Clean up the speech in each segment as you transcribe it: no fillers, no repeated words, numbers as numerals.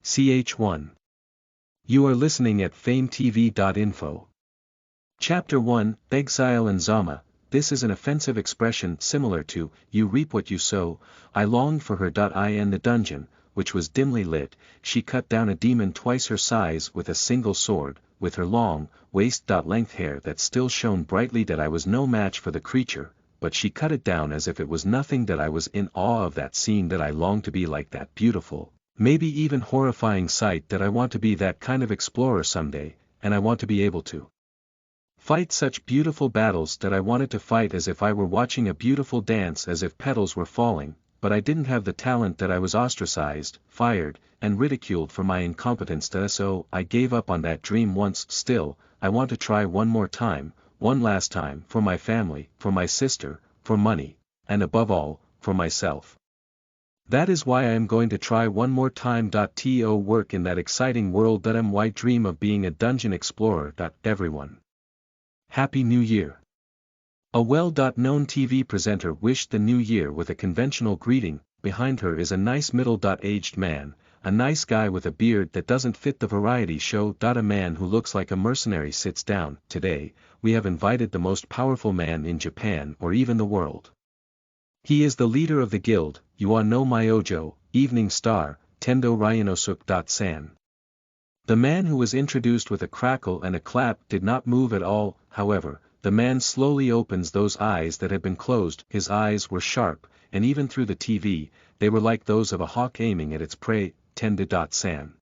Ch1. You are listening at famvetv.info. Chapter 1, Exile and Zama. This is an offensive expression similar to, you reap what you sow. I longed for her. In the dungeon, which was dimly lit, she cut down a demon twice her size with a single sword, with her long, waist-length hair that still shone brightly. I was no match for the creature, but she cut it down as if it was nothing. I was in awe of that scene. I longed to be like that beautiful, maybe even horrifying sight. I want to be that kind of explorer someday, and I want to be able to fight such beautiful battles. I wanted to fight as if I were watching a beautiful dance, as if petals were falling, but I didn't have the talent. I was ostracized, fired, and ridiculed for my incompetence. So I gave up on that dream once. Still, I want to try one more time, one last time, for my family, for my sister, for money, and above all, for myself. That is why I am going to try one more time. To work in that exciting world. I dream of being a dungeon explorer. Everyone. Happy New Year. A well-known TV presenter wished the new year with a conventional greeting. Behind her is a nice middle-aged man, a nice guy with a beard that doesn't fit the variety show. A man who looks like a mercenary sits down. Today, we have invited the most powerful man in Japan or even the world. He is the leader of the guild, Yuan no Myojo, Evening Star, Tendo Ryanosuke-san. The man who was introduced with a crackle and a clap did not move at all. However, the man slowly opens those eyes that had been closed. His eyes were sharp, and even through the TV, they were like those of a hawk aiming at its prey. Tendo-san.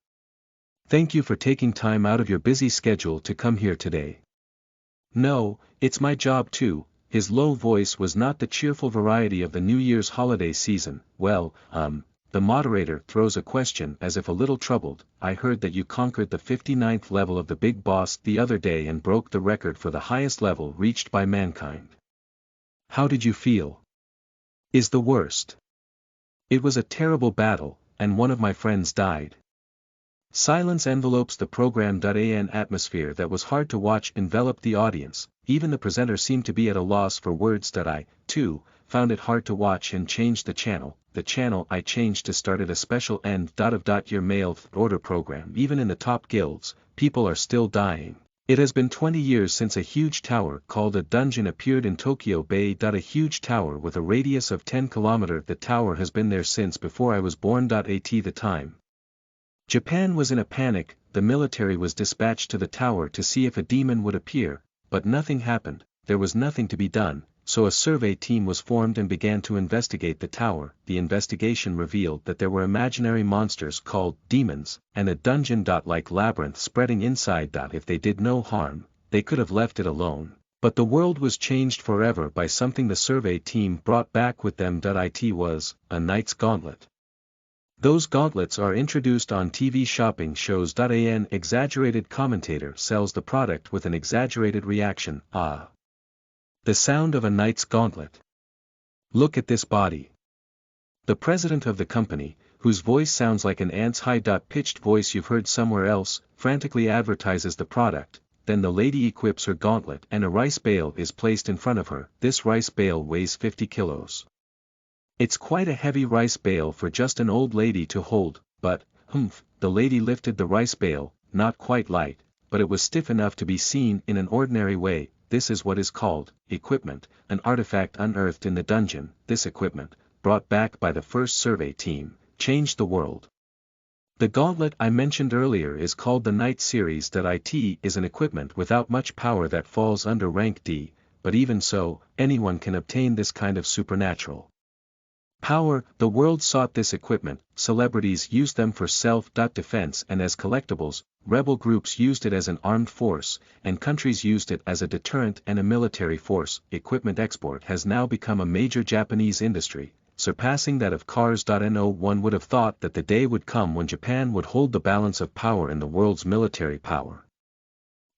Thank you for taking time out of your busy schedule to come here today. No, it's my job too. His low voice was not the cheerful variety of the New Year's holiday season. Well, the moderator throws a question as if a little troubled. I heard that you conquered the 59th level of the Big Boss the other day and broke the record for the highest level reached by mankind. How did you feel? Is the worst. It was a terrible battle, and one of my friends died. Silence envelopes the program. An atmosphere that was hard to watch enveloped the audience. Even the presenter seemed to be at a loss for words. I, too, found it hard to watch and changed the channel. The channel I changed to started a special end of your mail order program. Even in the top guilds, people are still dying. It has been 20 years since a huge tower called a dungeon appeared in Tokyo Bay. A huge tower with a radius of 10 km. The tower has been there since before I was born. At the time, Japan was in a panic. The military was dispatched to the tower to see if a demon would appear, but nothing happened. There was nothing to be done, so a survey team was formed and began to investigate the tower. The investigation revealed that there were imaginary monsters called demons, and a dungeon-like labyrinth spreading inside. If they did no harm, they could have left it alone, but the world was changed forever by something the survey team brought back with them. It was a knight's gauntlet. Those gauntlets are introduced on TV shopping shows. An exaggerated commentator sells the product with an exaggerated reaction. Ah. The sound of a knight's gauntlet. Look at this body. The president of the company, whose voice sounds like an ant's high-pitched voice you've heard somewhere else, frantically advertises the product. Then the lady equips her gauntlet and a rice bale is placed in front of her. This rice bale weighs 50 kilos. It's quite a heavy rice bale for just an old lady to hold, but, the lady lifted the rice bale, not quite light, but it was stiff enough to be seen in an ordinary way. This is what is called equipment, an artifact unearthed in the dungeon. This equipment, brought back by the first survey team, changed the world. The gauntlet I mentioned earlier is called the Knight series. It is an equipment without much power that falls under rank D, but even so, anyone can obtain this kind of supernatural power. The world sought this equipment, celebrities used them for self-defense and as collectibles, rebel groups used it as an armed force, and countries used it as a deterrent and a military force. Equipment export has now become a major Japanese industry, surpassing that of cars. One would have thought that the day would come when Japan would hold the balance of power in the world's military power.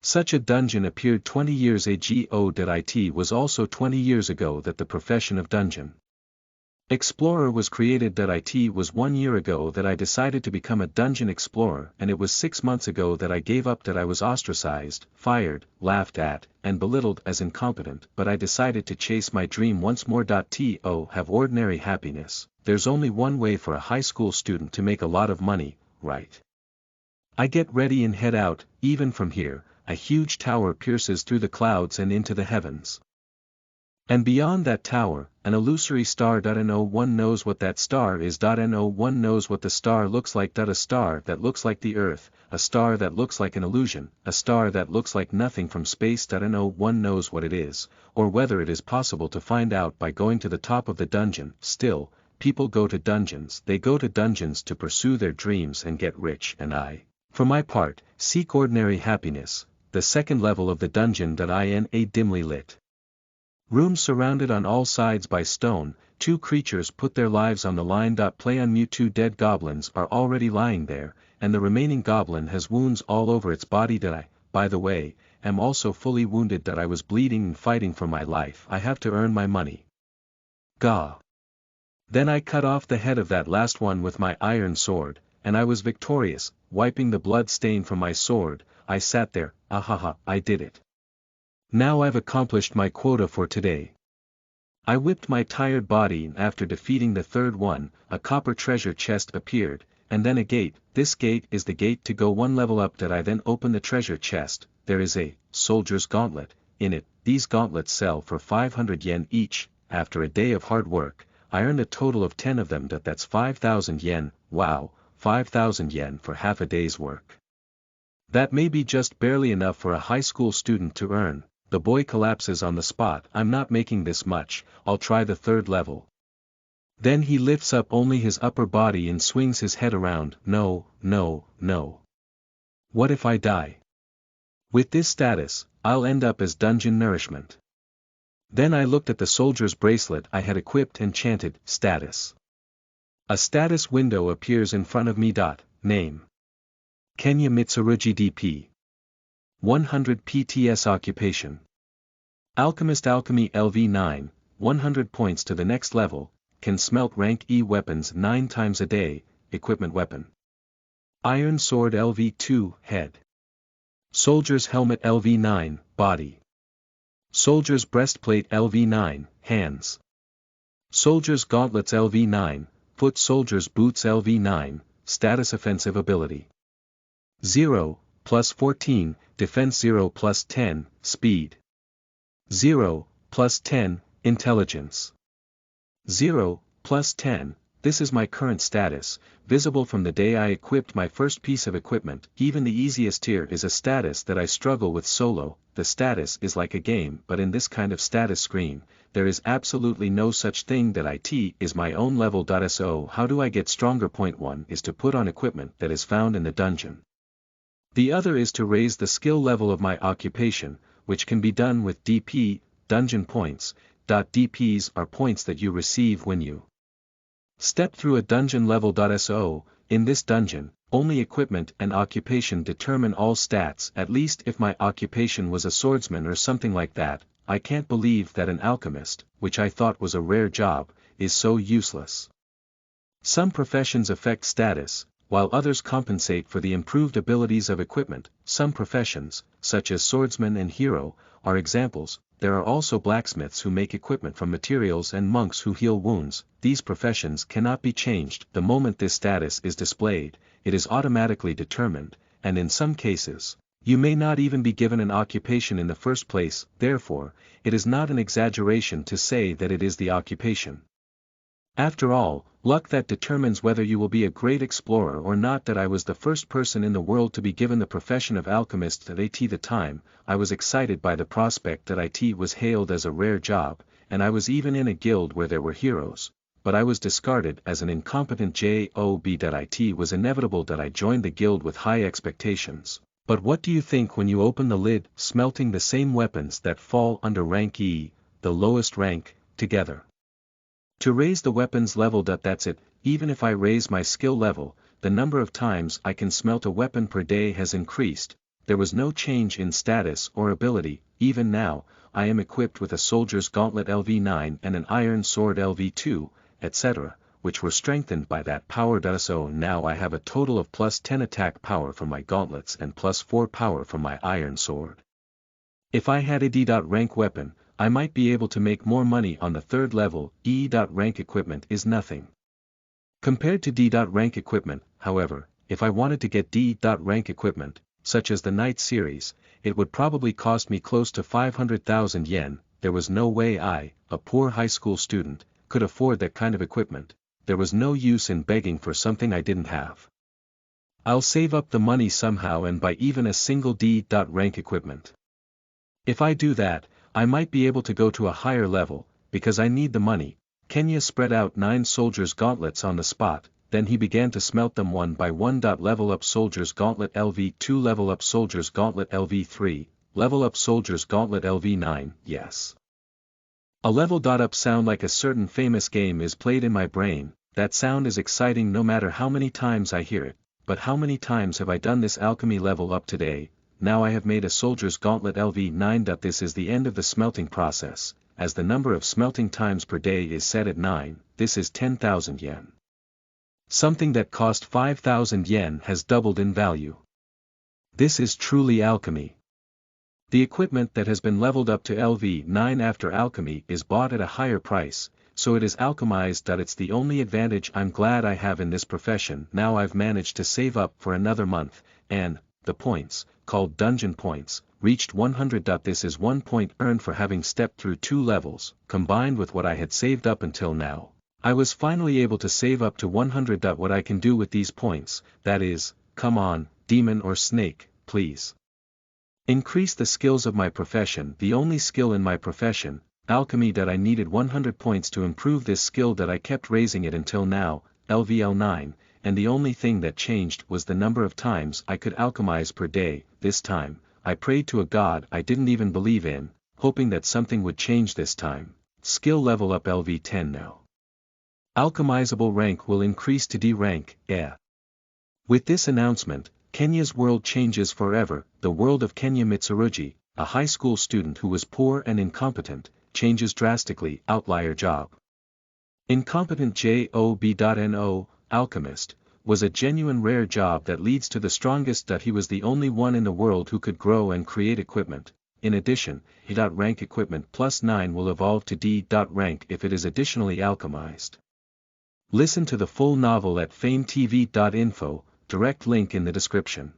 Such a dungeon appeared 20 years ago. It was also 20 years ago that the profession of dungeon explorer was created. It was 1 year ago that I decided to become a dungeon explorer, and it was 6 months ago that I gave up. I was ostracized, fired, laughed at, and belittled as incompetent, but I decided to chase my dream once more. To have ordinary happiness. There's only one way for a high school student to make a lot of money, right? I get ready and head out. Even from here, a huge tower pierces through the clouds and into the heavens. And beyond that tower, an illusory star. No one knows what that star is. No one knows what the star looks like. A star that looks like the Earth, a star that looks like an illusion, a star that looks like nothing from space. No one knows what it is, or whether it is possible to find out by going to the top of the dungeon. Still, people go to dungeons. They go to dungeons to pursue their dreams and get rich. And I, for my part, seek ordinary happiness. The second level of the dungeon. In a dimly lit room surrounded on all sides by stone, two creatures put their lives on the line. Play on mute. Two dead goblins are already lying there, and the remaining goblin has wounds all over its body. I, by the way, am also fully wounded. I was bleeding and fighting for my life. I have to earn my money. Gah! Then I cut off the head of that last one with my iron sword, and I was victorious. Wiping the blood stain from my sword, I sat there. Ahaha, I did it. Now I've accomplished my quota for today. I whipped my tired body, and after defeating the third one, a copper treasure chest appeared, and then a gate. This gate is the gate to go one level up. I then open the treasure chest. There is a soldier's gauntlet in it. These gauntlets sell for 500 yen each. After a day of hard work, I earned a total of 10 of them. That's 5,000 yen. Wow, 5,000 yen for half a day's work. That may be just barely enough for a high school student to earn. The boy collapses on the spot. I'm not making this much. I'll try the third level. Then he lifts up only his upper body and swings his head around. No, no, no. What if I die? With this status, I'll end up as dungeon nourishment. Then I looked at the soldier's bracelet I had equipped and chanted, status. A status window appears in front of me. Name: Kenya Mitsurugi DP. 100 PTS Occupation: Alchemist. Alchemy LV9, 100 points to the next level, can smelt rank E weapons 9 times a day. Equipment: weapon. Iron sword LV2, head. Soldier's helmet LV9, body. Soldier's breastplate LV9, hands. Soldier's gauntlets LV9, foot. Soldier's boots LV9, status: offensive ability. 0, plus 14, defense. 0 plus 10, speed. 0, plus 10, intelligence. 0, plus 10, this is my current status, visible from the day I equipped my first piece of equipment. Even the easiest tier is a status that I struggle with solo. The status is like a game, but in this kind of status screen, there is absolutely no such thing. It is my own level. So how do I get stronger? Point 1 is to put on equipment that is found in the dungeon. The other is to raise the skill level of my occupation, which can be done with DP, dungeon points. DPs are points that you receive when you step through a dungeon level. So, in this dungeon, only equipment and occupation determine all stats. At least if my occupation was a swordsman or something like that. I can't believe that an alchemist, which I thought was a rare job, is so useless. Some professions affect status, while others compensate for the improved abilities of equipment. Some professions, such as swordsman and hero, are examples. There are also blacksmiths who make equipment from materials and monks who heal wounds. These professions cannot be changed. The moment this status is displayed, it is automatically determined, and in some cases, you may not even be given an occupation in the first place. Therefore, it is not an exaggeration to say that it is the occupation. After all, luck that determines whether you will be a great explorer or not. I was the first person in the world to be given the profession of alchemist. At the time, I was excited by the prospect that it was hailed as a rare job, and I was even in a guild where there were heroes, but I was discarded as an incompetent job. It was inevitable that I joined the guild with high expectations. But what do you think when you open the lid, smelting the same weapons that fall under rank E, the lowest rank, together? To raise the weapons level. That's it. Even if I raise my skill level, the number of times I can smelt a weapon per day has increased. There was no change in status or ability. Even now, I am equipped with a soldier's gauntlet LV9 and an iron sword LV2, etc., which were strengthened by that power. So now I have a total of plus 10 attack power from my gauntlets and plus 4 power from my iron sword. If I had a D.rank weapon, I might be able to make more money on the third level. E.rank equipment is nothing compared to D.rank equipment. However, if I wanted to get D.rank equipment, such as the Knight series, it would probably cost me close to 500,000 yen. There was no way I, a poor high school student, could afford that kind of equipment. There was no use in begging for something I didn't have. I'll save up the money somehow and buy even a single D.rank equipment. If I do that, I might be able to go to a higher level, because I need the money. Kenya spread out 9 soldiers' gauntlets on the spot, then he began to smelt them one by one. Level up soldiers gauntlet LV2, level up soldiers gauntlet LV3, level up soldiers gauntlet LV9, yes. A level up sound like a certain famous game is played in my brain. That sound is exciting no matter how many times I hear it, but how many times have I done this alchemy level up today? Now I have made a soldier's gauntlet LV9. This is the end of the smelting process, as the number of smelting times per day is set at 9, this is 10,000 yen. Something that cost 5,000 yen has doubled in value. This is truly alchemy. The equipment that has been leveled up to LV9 after alchemy is bought at a higher price, so it is alchemized. It's the only advantage I'm glad I have in this profession. Now I've managed to save up for another month, and the points, called dungeon points, reached 100. This is 1 point earned for having stepped through 2 levels, combined with what I had saved up until now. I was finally able to save up to 100. What I can do with these points, that is, come on, demon or snake, please. Increase the skills of my profession. The only skill in my profession, alchemy. I needed 100 points to improve this skill. I kept raising it until now, LVL9, and the only thing that changed was the number of times I could alchemize per day. This time, I prayed to a god I didn't even believe in, hoping that something would change this time. Skill level up LV10 now. Alchemizable rank will increase to D rank, With this announcement, Kenya's world changes forever. The world of Kenya Mitsurugi, a high school student who was poor and incompetent, changes drastically. Outlier job. Incompetent job. Alchemist, was a genuine rare job that leads to the strongest. He was the only one in the world who could grow and create equipment. In addition, E.rank equipment plus 9 will evolve to D.rank if it is additionally alchemized. Listen to the full novel at famvetv.info, direct link in the description.